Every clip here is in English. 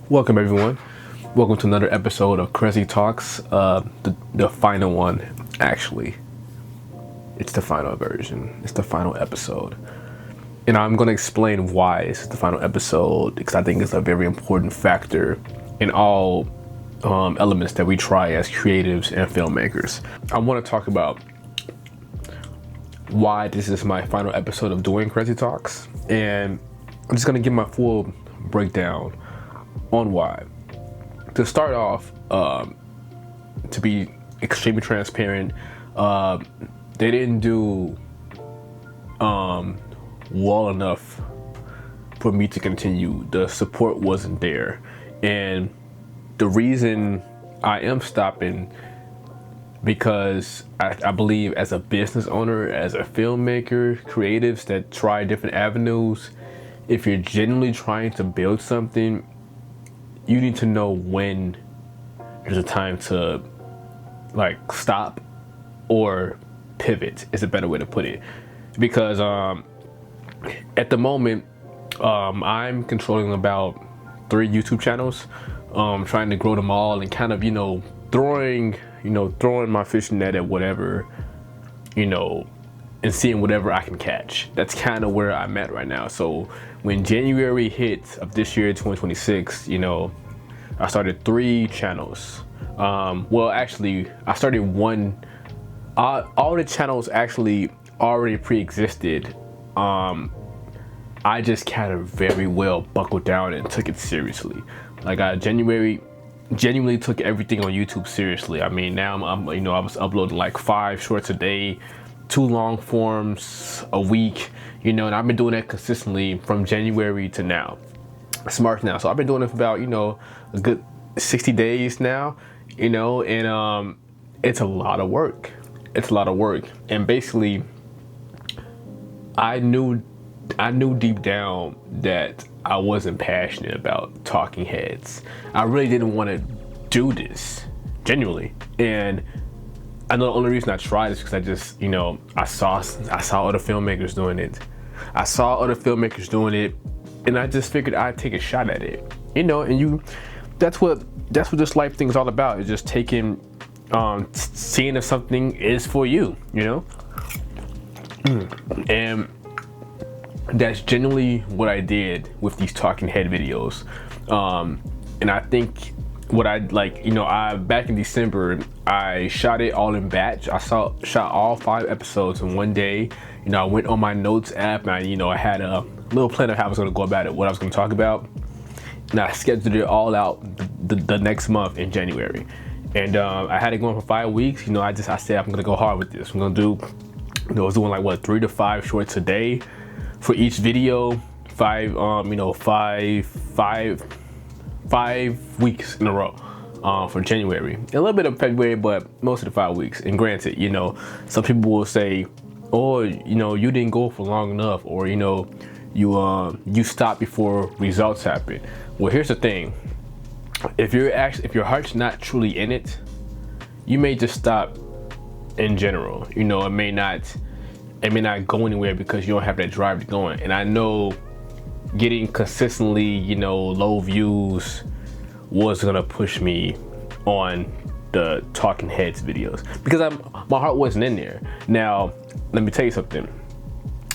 Welcome everyone. Welcome to another episode of Krezzyy Talks. The final one, actually. It's the final version. It's the final episode. And I'm going to explain why it's the final episode, because I think it's a very important factor in all elements that we try as creatives and filmmakers. I want to talk about why this is my final episode of doing Krezzyy Talks. And I'm just going to give my full breakdown on why. To start off, to be extremely transparent, they didn't do well enough for me to continue. The support wasn't there, and the reason I am stopping, because I believe as a business owner, as a filmmaker, creatives that try different avenues, if you're genuinely trying to build something, you need to know when there's a time to like stop or pivot is a better way to put it. Because at the moment, I'm controlling about 3 YouTube channels, trying to grow them all and kind of, throwing my fishing net at whatever, and seeing whatever I can catch. That's kind of where I'm at right now. So when January hit of this year, 2026, I started 3 channels. Well, actually, I started one. All the channels actually already pre-existed. I just kind of very well buckled down and took it seriously. Like I genuinely took everything on YouTube seriously. I mean, now I was uploading like 5 shorts a day, 2 long forms a week, and I've been doing that consistently from January to now. It's March now, so I've been doing it for about a good 60 days now, and it's a lot of work. It's a lot of work, and basically, I knew deep down that I wasn't passionate about talking heads. I really didn't want to do this genuinely, and I know the only reason I tried is because I just, I saw other filmmakers doing it. I saw other filmmakers doing it, and I just figured I'd take a shot at it. And that's what this life thing is all about. Is just taking, seeing if something is for you, And that's generally what I did with these talking head videos. And I think what I back in December, I shot it all in batch. I shot all 5 episodes in one day. I went on my notes app, and I had a little plan of how I was going to go about it, what I was going to talk about, and I scheduled it all out the next month in January. And I had it going for 5 weeks. I said I'm going to go hard with this. I'm going to do, I was doing like 3 to 5 shorts a day for each video. 5 weeks in a row for January, and a little bit of February, but most of the 5 weeks. And granted, some people will say, oh, you didn't go for long enough, or you stopped before results happen. Well, here's the thing: if your heart's not truly in it, you may just stop in general. It may not go anywhere because you don't have that drive to go in. And I know getting consistently, low views was gonna push me on the talking heads videos because my heart wasn't in there. Now, let me tell you something.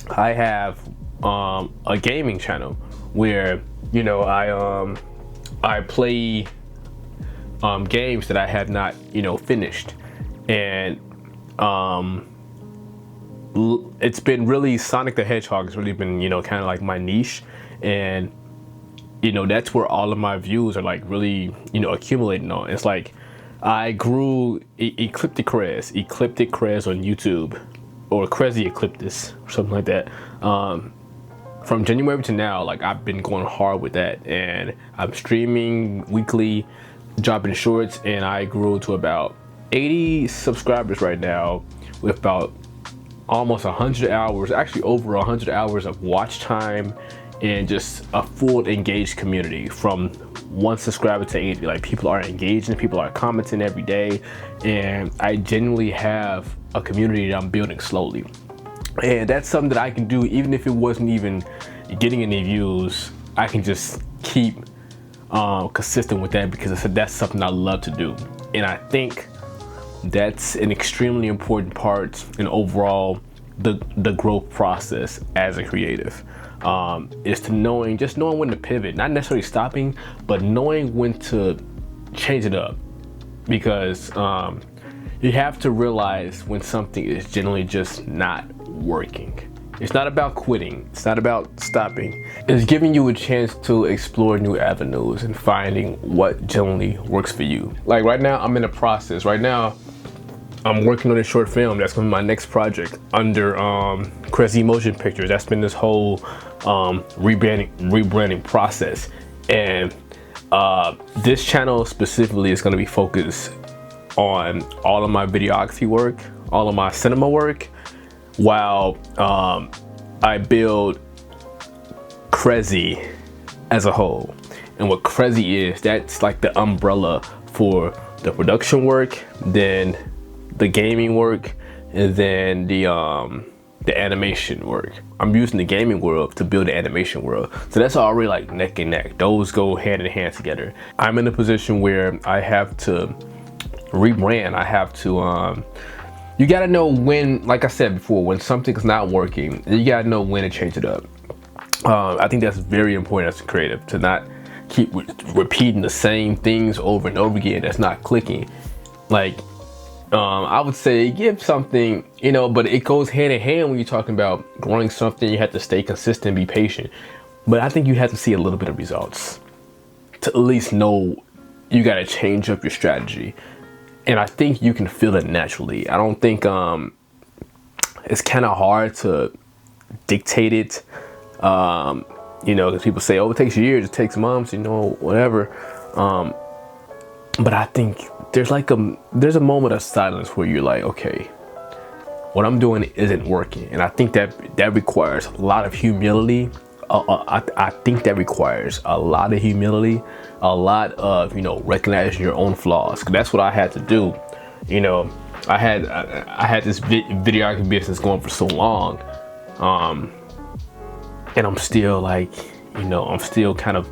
I have a gaming channel where I play games that I have not finished, and it's been really, Sonic the Hedgehog has really been kind of like my niche, and that's where all of my views are like really accumulating on. It's like I grew Ecliptic Krezz on YouTube, or Krezzyy Ecliptus, or something like that. From January to now, like I've been going hard with that, and I'm streaming weekly, dropping shorts, and I grew to about 80 subscribers right now, with about almost 100 hours, actually over 100 hours of watch time, and just a full engaged community from 1 subscriber to 80. Like, people are engaging, people are commenting every day, and I genuinely have a community that I'm building slowly. And that's something that I can do even if it wasn't even getting any views. I can just keep consistent with that, because I said that's something I love to do. And I think that's an extremely important part in overall the growth process as a creative, is to just knowing when to pivot, not necessarily stopping, but knowing when to change it up. Because you have to realize when something is generally just not working. It's not about quitting, it's not about stopping. It's giving you a chance to explore new avenues and finding what generally works for you. Like right now, I'm in a process. Right now, I'm working on a short film. That's gonna be my next project under Krezzyy Motion Pictures. That's been this whole rebranding process. And this channel specifically is gonna be focused on all of my videography work, all of my cinema work, while I build Krezzyy as a whole. And what Krezzyy is, that's like the umbrella for the production work, then the gaming work, and then the animation work. I'm using the gaming world to build the animation world. So that's already like neck and neck. Those go hand in hand together. I'm in a position where I have to rebrand. I have to, you gotta know when, like I said before, when something's not working, you gotta know when to change it up. I think that's very important as a creative, to not keep repeating the same things over and over again that's not clicking. Like, I would say give something, you know, but it goes hand in hand when you're talking about growing something. You have to stay consistent, be patient. But I think you have to see a little bit of results to at least know you got to change up your strategy. And I think you can feel it naturally. I don't think it's kind of hard to dictate it, you know, because people say, oh, it takes years, it takes months, you know, whatever. But I think there's a moment of silence where you're like, okay, what I'm doing isn't working. And I think that requires a lot of humility. I think that requires a lot of humility, a lot of, you know, recognizing your own flaws. 'Cause that's what I had to do. You know, I had this videography business going for so long, and I'm still like, you know, I'm still kind of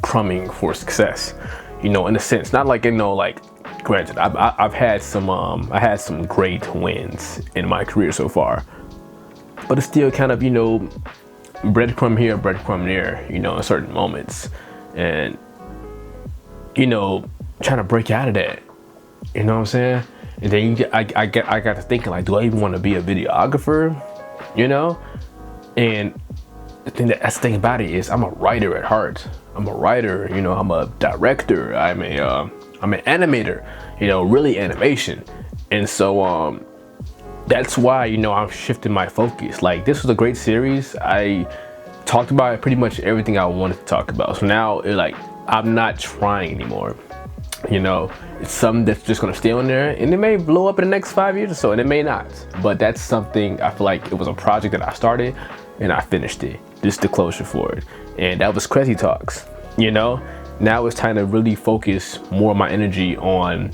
crumbing for success. You know, in a sense, not like, you know, like, granted, I've had some great wins in my career so far, but it's still kind of, you know, breadcrumb here, breadcrumb there, you know, in certain moments, and, you know, trying to break out of that, you know what I'm saying? And then I got to thinking, like, do I even want to be a videographer, you know? And that's the thing about it is I'm a writer at heart. I'm a writer, you know, I'm a director, I'm an animator, you know, really animation. And so that's why, you know, I'm shifting my focus. Like, this was a great series. I talked about pretty much everything I wanted to talk about. So now like I'm not trying anymore. You know, it's something that's just gonna stay on there, and it may blow up in the next 5 years or so, and it may not. But that's something I feel like it was a project that I started and I finished it. This is the closure for it. And that was Krezzyy Talks. You know, now it's time to really focus more of my energy on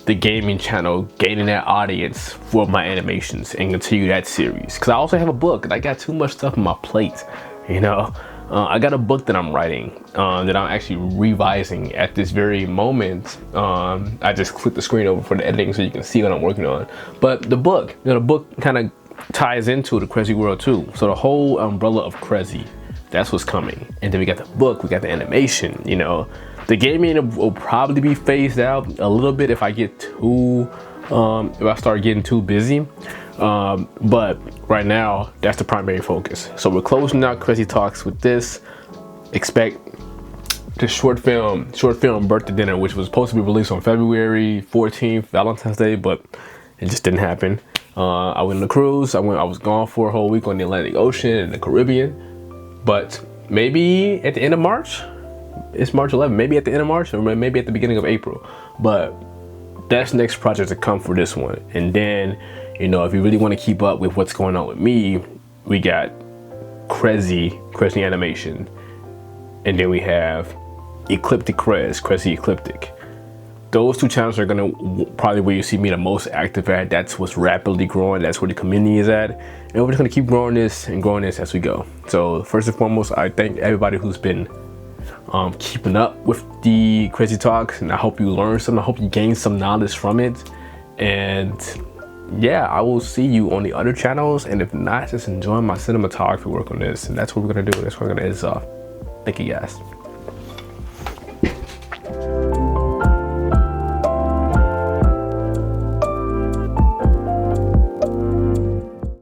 the gaming channel, gaining that audience for my animations, and continue that series. Because I also have a book, and I got too much stuff on my plate, you know. I got a book that I'm writing, that I'm actually revising at this very moment. I just clicked the screen over for the editing so you can see what I'm working on. But the book, you know, the book kind of ties into the Krezzyy world too. So the whole umbrella of Krezzyy, that's what's coming. And then we got the book, we got the animation, you know. The gaming will probably be phased out a little bit if I get too, if I start getting too busy. But right now, that's the primary focus. So we're closing out Krezzyy Talks with this. Expect the short film birthday dinner, which was supposed to be released on February 14th, Valentine's Day, but it just didn't happen. I went on a cruise. I was gone for a whole week on the Atlantic Ocean and the Caribbean. But maybe at the end of March, it's March 11th, maybe at the end of March, or maybe at the beginning of April. But that's the next project to come for this one. And then, you know, if you really want to keep up with what's going on with me, we got Krezzyy Animation. And then we have Ecliptic Krezzyy Ecliptic. Those two channels are gonna probably where you see me the most active at. That's what's rapidly growing. That's where the community is at. And we're just gonna keep growing this as we go. So first and foremost, I thank everybody who's been keeping up with the Krezzyy talks, and I hope you learned something. I hope you gained some knowledge from it. And yeah, I will see you on the other channels, and if not, just enjoy my cinematography work on this. And that's what we're gonna do. That's what we're gonna end this off. Thank you guys.